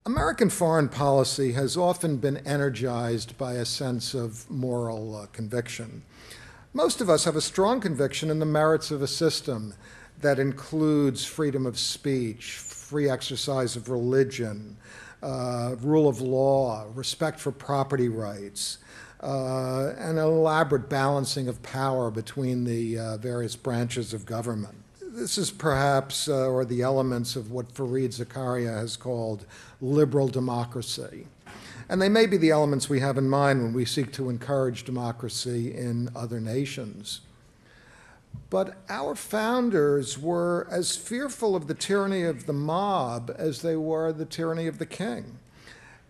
American foreign policy has often been energized by a sense of moral conviction. Most of us have a strong conviction in the merits of a system that includes freedom of speech, free exercise of religion, rule of law, respect for property rights, and an elaborate balancing of power between the various branches of government. This is perhaps, or the elements of what Fareed Zakaria has called liberal democracy. And they may be the elements we have in mind when we seek to encourage democracy in other nations. But our founders were as fearful of the tyranny of the mob as they were the tyranny of the king.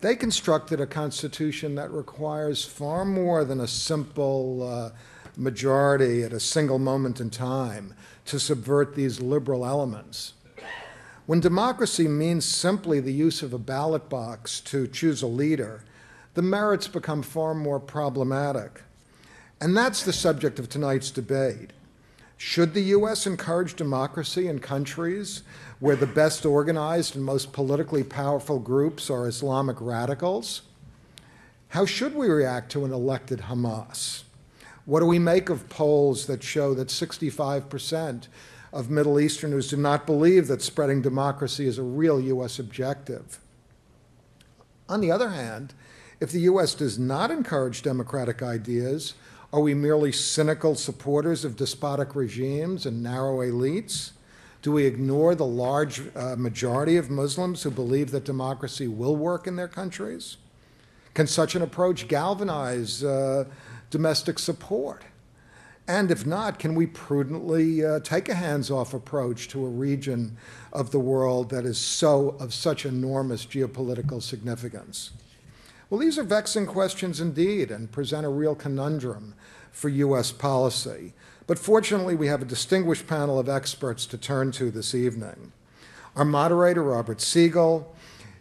They constructed a constitution that requires far more than a simple majority at a single moment in time to subvert these liberal elements. When democracy means simply the use of a ballot box to choose a leader, the merits become far more problematic. And that's the subject of tonight's debate. Should the U.S. encourage democracy in countries where the best organized and most politically powerful groups are Islamic radicals? How should we react to an elected Hamas? What do we make of polls that show that 65% of Middle Easterners do not believe that spreading democracy is a real U.S. objective? On the other hand, if the U.S. does not encourage democratic ideas, are we merely cynical supporters of despotic regimes and narrow elites? Do we ignore the large majority of Muslims who believe that democracy will work in their countries? Can such an approach galvanize domestic support? And if not, can we prudently take a hands-off approach to a region of the world that is of such enormous geopolitical significance? Well, these are vexing questions indeed and present a real conundrum for U.S. policy. But fortunately, we have a distinguished panel of experts to turn to this evening. Our moderator, Robert Siegel,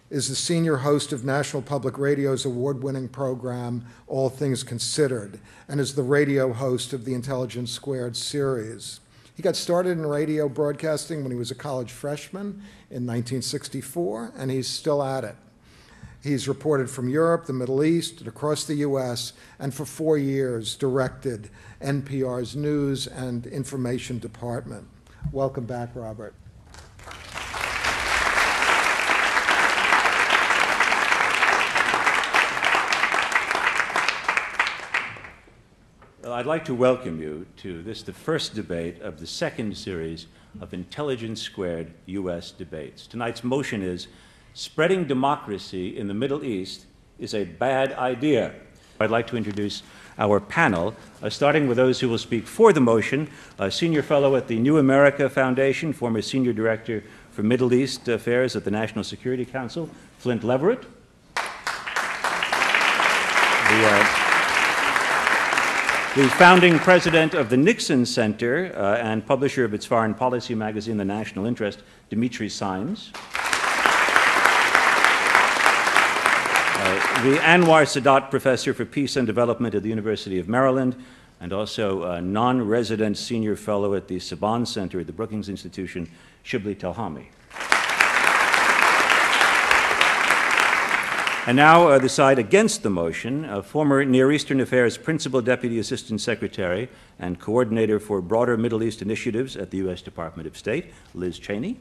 is the senior host of National Public Radio's award-winning program, All Things Considered, and is the radio host of the Intelligence Squared series. He got started in radio broadcasting when he was a college freshman in 1964, and he's still at it. He's reported from Europe, the Middle East, and across the U.S., and for 4 years directed NPR's News and Information Department. Welcome back, Robert. Well, I'd like to welcome you to this, the first debate of the second series of Intelligence Squared U.S. debates. Tonight's motion is, spreading democracy in the Middle East is a bad idea. I'd like to introduce our panel, starting with those who will speak for the motion. A senior fellow at the New America Foundation, former senior director for Middle East Affairs at the National Security Council, Flynt Leverett. The founding president of the Nixon Center and publisher of its foreign policy magazine, The National Interest, Dimitri Simes. The Anwar Sadat Professor for Peace and Development at the University of Maryland, and also a non-resident senior fellow at the Saban Center at the Brookings Institution, Shibley Telhami. And now the side against the motion, former Near Eastern Affairs Principal Deputy Assistant Secretary and Coordinator for Broader Middle East Initiatives at the U.S. Department of State, Liz Cheney.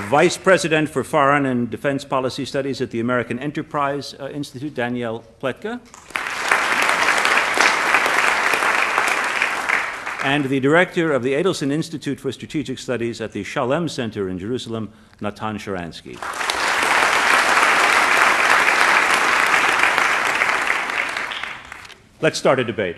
Vice President for Foreign and Defense Policy Studies at the American Enterprise Institute, Danielle Pletka. And the Director of the Adelson Institute for Strategic Studies at the Shalem Center in Jerusalem, Natan Sharansky. Let's start a debate.